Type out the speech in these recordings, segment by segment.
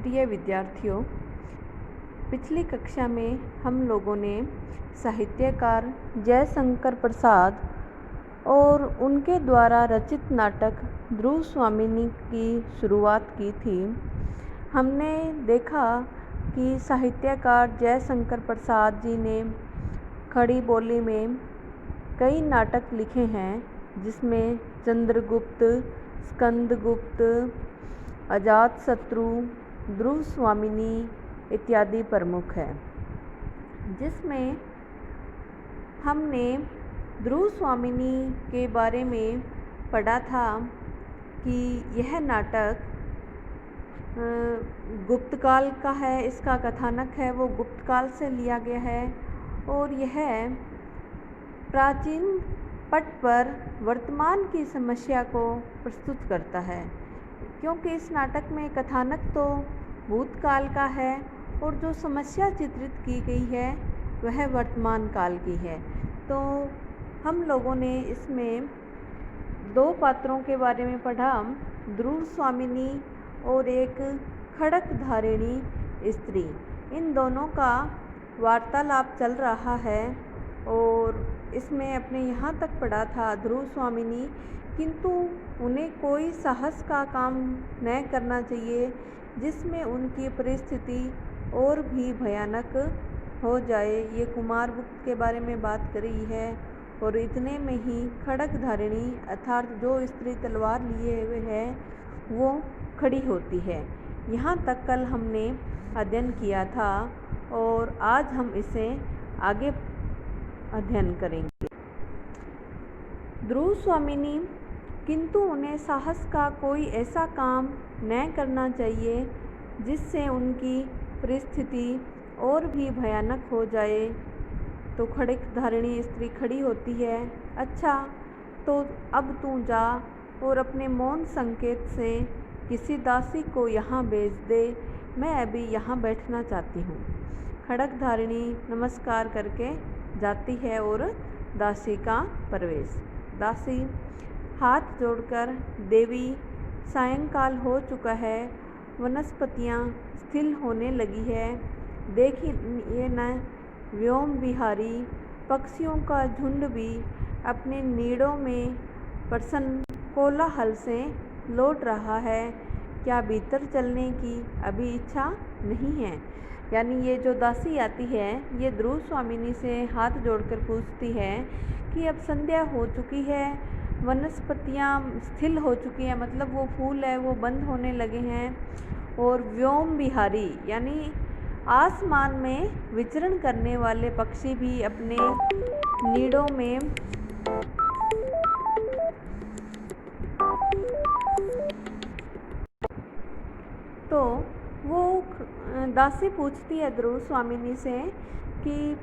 प्रिय विद्यार्थियों, पिछली कक्षा में हम लोगों ने साहित्यकार जयशंकर प्रसाद और उनके द्वारा रचित नाटक ध्रुव स्वामिनी की शुरुआत की थी। हमने देखा कि साहित्यकार जयशंकर प्रसाद जी ने खड़ी बोली में कई नाटक लिखे हैं, जिसमें चंद्रगुप्त, स्कंदगुप्त, अजातशत्रु, ध्रुव स्वामिनी इत्यादि प्रमुख है। जिसमें हमने ध्रुव स्वामिनी के बारे में पढ़ा था कि यह नाटक गुप्त काल का है। इसका कथानक है वो गुप्त काल से लिया गया है और यह प्राचीन पट पर वर्तमान की समस्या को प्रस्तुत करता है, क्योंकि इस नाटक में कथानक तो भूतकाल का है और जो समस्या चित्रित की गई है वह वर्तमान काल की है। तो हम लोगों ने इसमें दो पात्रों के बारे में पढ़ा, ध्रुव स्वामिनी और एक खड़क धारिणी स्त्री। इन दोनों का वार्तालाप चल रहा है और इसमें अपने यहाँ तक पढ़ा था ध्रुव स्वामिनी, किंतु उन्हें कोई साहस का काम न करना चाहिए जिसमें उनकी परिस्थिति और भी भयानक हो जाए। ये कुमारगुप्त के बारे में बात करी है और इतने में ही खड़क धारिणी अर्थात जो स्त्री तलवार लिए हुए है वो खड़ी होती है। यहाँ तक कल हमने अध्ययन किया था और आज हम इसे आगे अध्ययन करेंगे। ध्रुव स्वामिनी, किंतु उन्हें साहस का कोई ऐसा काम न करना चाहिए जिससे उनकी परिस्थिति और भी भयानक हो जाए। तो खड़क धारिणी स्त्री खड़ी होती है, अच्छा तो अब तू जा और अपने मौन संकेत से किसी दासी को यहाँ भेज दे, मैं अभी यहाँ बैठना चाहती हूँ। खड़क धारिणी नमस्कार करके जाती है और दासी का प्रवेश। दासी हाथ जोड़कर, देवी सायंकाल हो चुका है, वनस्पतियाँ स्थिर होने लगी है, देखिए न व्योम विहारी पक्षियों का झुंड भी अपने नीड़ों में प्रसन्न कोलाहल से लौट रहा है, क्या भीतर चलने की अभी इच्छा नहीं है। यानी ये जो दासी आती है ये ध्रुव स्वामिनी से हाथ जोड़कर पूछती है कि अब संध्या हो चुकी है, वनस्पतियाँ स्थिर हो चुकी हैं, मतलब वो फूल है वो बंद होने लगे हैं, और व्योम विहारी यानी आसमान में विचरण करने वाले पक्षी भी अपने नीड़ों में तो वो दासी पूछती है ध्रुव स्वामिनी से कि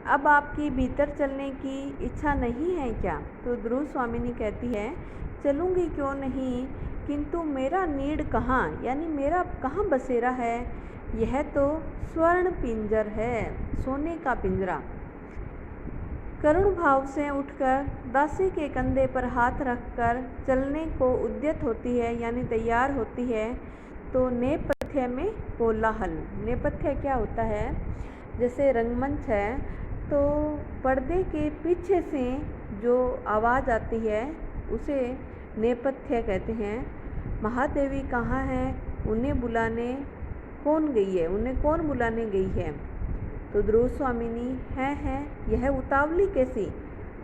अब आपकी भीतर चलने की इच्छा नहीं है क्या। तो ध्रुव स्वामिनी कहती है चलूँगी क्यों नहीं, किंतु मेरा नीड़ कहाँ, यानी मेरा कहाँ बसेरा है। यह तो स्वर्ण पिंजर है, सोने का पिंजरा। करुण भाव से उठकर दासी के कंधे पर हाथ रखकर चलने को उद्यत होती है, यानी तैयार होती है। तो नेपथ्य में कोलाहल। नेपथ्य क्या होता है, जैसे रंगमंच है तो पर्दे के पीछे से जो आवाज़ आती है उसे नेपथ्य कहते हैं। महादेवी कहाँ है, उन्हें बुलाने कौन गई है, उन्हें कौन बुलाने गई है। तो ध्रुव स्वामिनी है यह उतावली कैसी,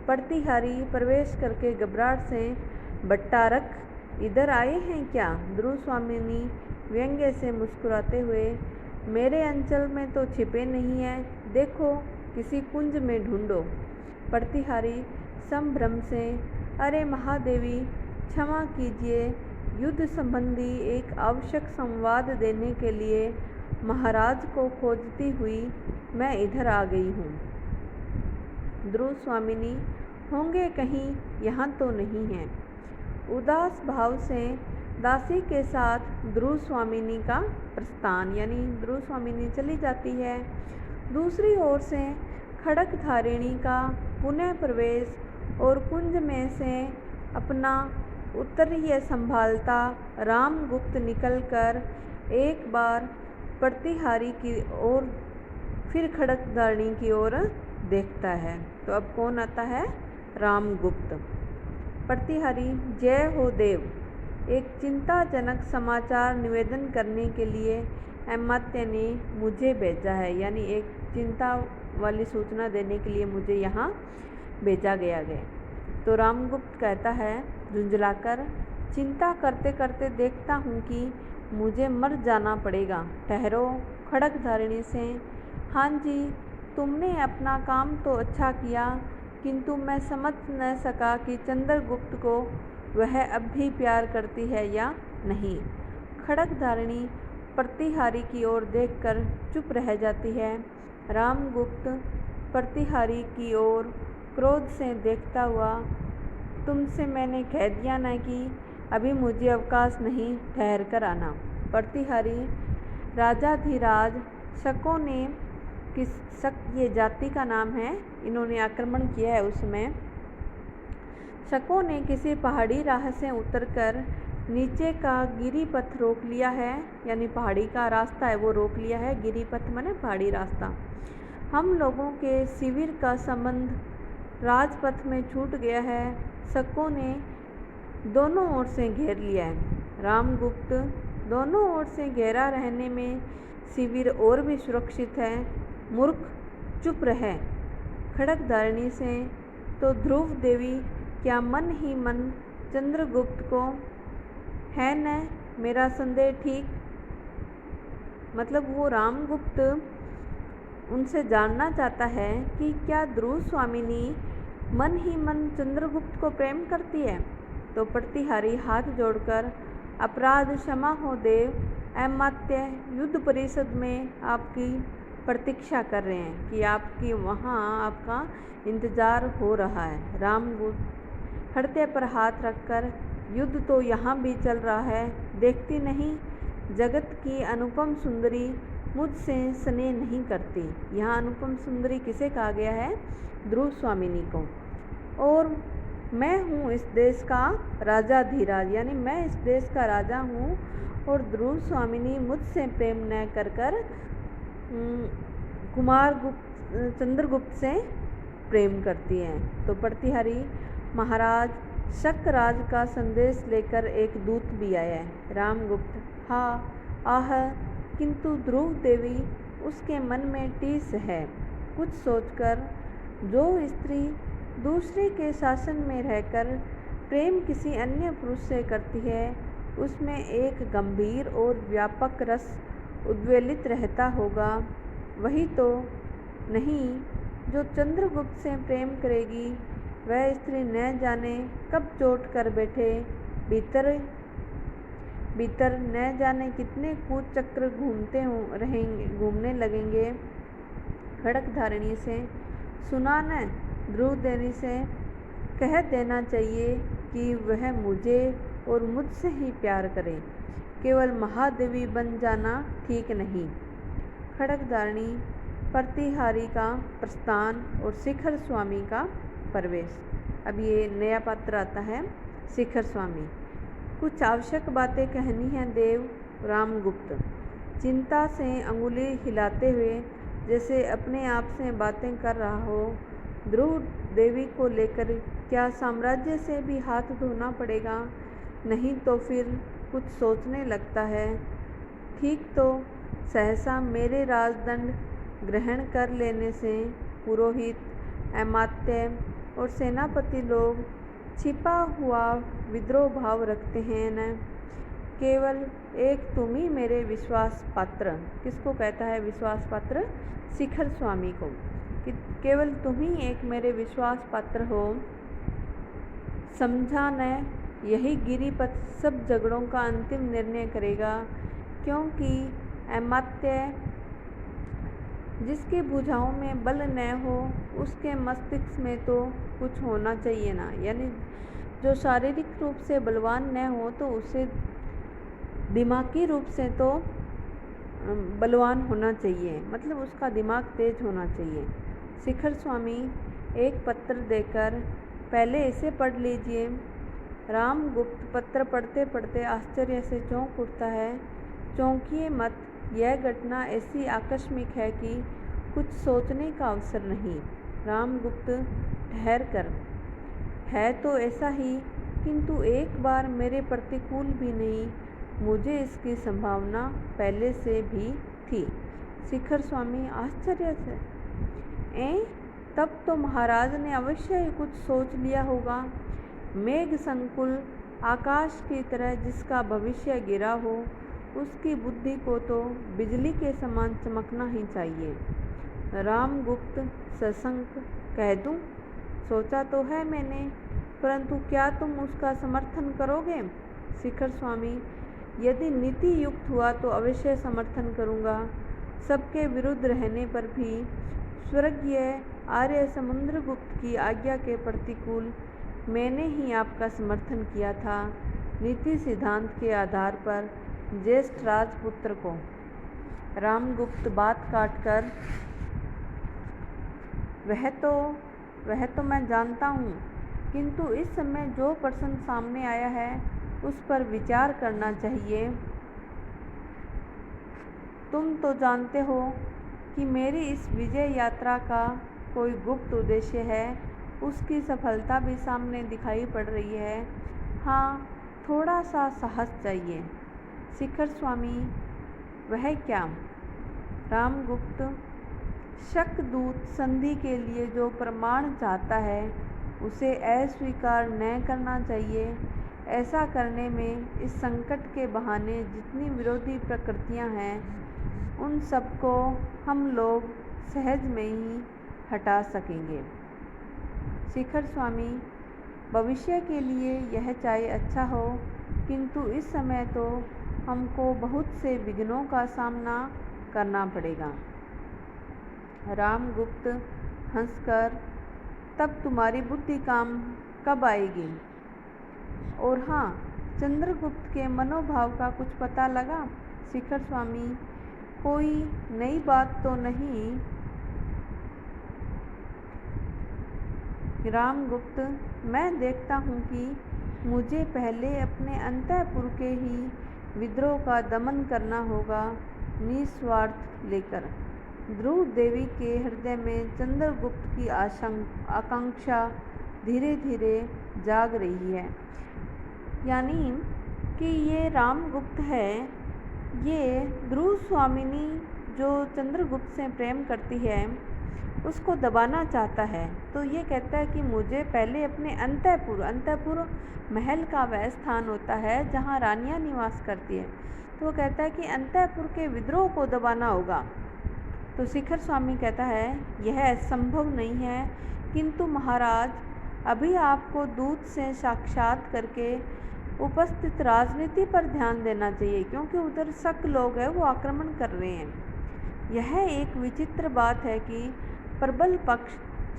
प्रतिहारी प्रवेश करके घबराहट से बट्टारक इधर आए हैं क्या। ध्रुव स्वामिनी व्यंग्य से मुस्कुराते हुए, मेरे अंचल में तो छिपे नहीं है, देखो किसी कुंज में ढूंढो। प्रतिहारी संभ्रम से, अरे महादेवी क्षमा कीजिए, युद्ध संबंधी एक आवश्यक संवाद देने के लिए महाराज को खोजती हुई मैं इधर आ गई हूँ। ध्रुव स्वामिनी, होंगे कहीं यहाँ तो नहीं है। उदास भाव से दासी के साथ ध्रुव स्वामिनी का प्रस्थान, यानी ध्रुव स्वामिनी चली जाती है। दूसरी ओर से खड़क धारिणी का पुनः प्रवेश और कुंज में से अपना उत्तरीय संभालता रामगुप्त निकलकर एक बार प्रतिहारी की ओर फिर खड़कधारणी की ओर देखता है। तो अब कौन आता है? रामगुप्त। प्रतिहारी, जय हो देव। एक चिंताजनक समाचार निवेदन करने के लिए अमात्य ने मुझे भेजा है, यानी एक चिंता वाली सूचना देने के लिए मुझे यहाँ भेजा गया है। तो रामगुप्त कहता है झुंझलाकर, चिंता करते करते देखता हूँ कि मुझे मर जाना पड़ेगा। ठहरो। खड़कधारिणी से, हाँ जी, तुमने अपना काम तो अच्छा किया, किंतु मैं समझ न सका कि चंद्रगुप्त को वह अब भी प्यार करती है या नहीं। खड़कधारिणी प्रतिहारी की ओर देखकर चुप रह जाती है। रामगुप्त प्रतिहारी की ओर क्रोध से देखता हुआ, तुमसे मैंने कह दिया न कि अभी मुझे अवकाश नहीं, ठहर कर आना। प्रतिहारी, राजाधिराज शकों ने शक ये जाति का नाम है, इन्होंने आक्रमण किया है उसमें। शकों ने किसी पहाड़ी राह से उतरकर नीचे का गिरिपथ रोक लिया है, यानी पहाड़ी का रास्ता है वो रोक लिया है। गिरिपथ माने पहाड़ी रास्ता। हम लोगों के शिविर का संबंध राजपथ में छूट गया है। शकों ने दोनों ओर से घेर लिया है। रामगुप्त, दोनों ओर से घेरा रहने में शिविर और भी सुरक्षित है। मूर्ख, चुप रहे। खड़कधारिणी से, तो ध्रुव देवी क्या मन ही मन चंद्रगुप्त को है न मेरा संदेह ठीक? मतलब वो रामगुप्त उनसे जानना चाहता है कि क्या ध्रुव स्वामिनी मन ही मन चंद्रगुप्त को प्रेम करती है। तो प्रतिहारी हाथ जोड़कर, अपराध क्षमा हो देव, अमात्य युद्ध परिषद में आपकी प्रतीक्षा कर रहे हैं कि आपकी वहाँ आपका इंतजार हो रहा है। रामगुप्त हृदय पर हाथ रखकर, युद्ध तो यहाँ भी चल रहा है, देखती नहीं जगत की अनुपम सुंदरी मुझसे स्नेह नहीं करती। यहाँ अनुपम सुंदरी किसे कहा गया है? ध्रुव स्वामिनी को। और मैं हूँ इस देश का राजाधिराज, यानी मैं इस देश का राजा हूँ और ध्रुव स्वामिनी मुझसे प्रेम न कर कर चंद्रगुप्त से प्रेम करती हैं। तो प्रतिहारी, महाराज शक-राज का संदेश लेकर एक दूत भी आया है। रामगुप्त, हाँ, आह, किंतु ध्रुव देवी उसके मन में टीस है। कुछ सोचकर, जो स्त्री दूसरे के शासन में रहकर प्रेम किसी अन्य पुरुष से करती है, उसमें एक गंभीर और व्यापक रस उद्वेलित रहता होगा, वही तो नहीं जो चंद्रगुप्त से प्रेम करेगी। वह स्त्री न जाने कब चोट कर बैठे, भीतर भीतर न जाने कितने कूच चक्र घूमने लगेंगे। खड़कधारिणी से, सुना न, ध्रुव देवी से कह देना चाहिए कि वह मुझे और मुझसे ही प्यार करे, केवल महादेवी बन जाना ठीक नहीं। खड़कधारिणी, प्रतिहारी का प्रस्थान और शिखर स्वामी का प्रवेश। अब ये नया पात्र आता है, शिखर स्वामी। कुछ आवश्यक बातें कहनी हैं देव। रामगुप्त चिंता से अंगुली हिलाते हुए जैसे अपने आप से बातें कर रहा हो। ध्रुव देवी को लेकर क्या साम्राज्य से भी हाथ धोना पड़ेगा? नहीं तो फिर कुछ सोचने लगता है। ठीक तो सहसा मेरे राजदंड ग्रहण कर लेने से पुरोहित, अमात्य और सेनापति लोग छिपा हुआ विद्रोह भाव रखते हैं न। केवल एक तुम ही मेरे विश्वास पात्र, किसको कहता है विश्वास पात्र? शिखर स्वामी को। कि केवल तुम ही एक मेरे विश्वास पात्र हो। समझा न, यही गिरिपथ सब झगड़ों का अंतिम निर्णय करेगा, क्योंकि अमात्य जिसके भुजाओं में बल न हो उसके मस्तिष्क में तो कुछ होना चाहिए ना, यानी जो शारीरिक रूप से बलवान न हो तो उसे दिमागी रूप से तो बलवान होना चाहिए, मतलब उसका दिमाग तेज होना चाहिए। शिखर स्वामी एक पत्र देकर, पहले इसे पढ़ लीजिए। रामगुप्त पत्र पढ़ते पढ़ते आश्चर्य से चौंक उठता है। चौंकिए मत, यह घटना ऐसी आकस्मिक है कि कुछ सोचने का अवसर नहीं। रामगुप्त ठहर कर, है तो ऐसा ही, किंतु एक बार मेरे प्रतिकूल भी नहीं, मुझे इसकी संभावना पहले से भी थी। शिखर स्वामी आश्चर्य से, तब तो महाराज ने अवश्य ही कुछ सोच लिया होगा। मेघ संकुल आकाश की तरह जिसका भविष्य गिरा हो, उसकी बुद्धि को तो बिजली के समान चमकना ही चाहिए। रामगुप्त सशंक, कह दूं, सोचा तो है मैंने, परंतु क्या तुम उसका समर्थन करोगे? शिखर स्वामी, यदि नीति युक्त हुआ तो अवश्य समर्थन करूँगा। सबके विरुद्ध रहने पर भी स्वर्गीय आर्य समुद्रगुप्त की आज्ञा के प्रतिकूल मैंने ही आपका समर्थन किया था, नीति सिद्धांत के आधार पर ज्येष्ठ राजपुत्र को। रामगुप्त बात काटकर, वह तो मैं जानता हूँ, किंतु इस समय जो प्रश्न सामने आया है उस पर विचार करना चाहिए। तुम तो जानते हो कि मेरी इस विजय यात्रा का कोई गुप्त उद्देश्य है, उसकी सफलता भी सामने दिखाई पड़ रही है। हाँ, थोड़ा सा साहस चाहिए। शिखर स्वामी, वह क्या? रामगुप्त, शकदूत संधि के लिए जो प्रमाण चाहता है उसे अस्वीकार न करना चाहिए। ऐसा करने में इस संकट के बहाने जितनी विरोधी प्रकृतियां हैं, उन सबको हम लोग सहज में ही हटा सकेंगे। शिखर स्वामी, भविष्य के लिए यह चाहे अच्छा हो, किंतु इस समय तो हमको बहुत से विघ्नों का सामना करना पड़ेगा। रामगुप्त हंसकर, तब तुम्हारी बुद्धि काम कब आएगी? और हाँ, चंद्रगुप्त के मनोभाव का कुछ पता लगा? शिखर स्वामी, कोई नई बात तो नहीं? रामगुप्त, मैं देखता हूँ कि मुझे पहले अपने अंतःपुर के ही विद्रोह का दमन करना होगा, निस्वार्थ लेकर। ध्रुव देवी के हृदय में चंद्रगुप्त की आकांक्षा धीरे धीरे जाग रही है। यानी कि ये रामगुप्त है, ये ध्रुव स्वामिनी जो चंद्रगुप्त से प्रेम करती है उसको दबाना चाहता है। तो ये कहता है कि मुझे पहले अपने अंतःपुर महल का वह स्थान होता है जहाँ रानियाँ निवास करती है, तो वो कहता है कि अंतःपुर के विद्रोह को दबाना होगा। तो शिखर स्वामी कहता है यह संभव नहीं है, किंतु महाराज अभी आपको दूत से साक्षात करके उपस्थित राजनीति पर ध्यान देना चाहिए, क्योंकि उधर शक लोग हैं वो आक्रमण कर रहे हैं। यह एक विचित्र बात है कि प्रबल पक्ष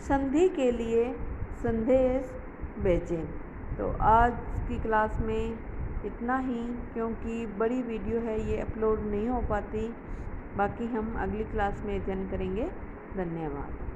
संधि के लिए संदेश भेजें। तो आज की क्लास में इतना ही, क्योंकि बड़ी वीडियो है ये अपलोड नहीं हो पाती। बाकी हम अगली क्लास में अध्ययन करेंगे। धन्यवाद।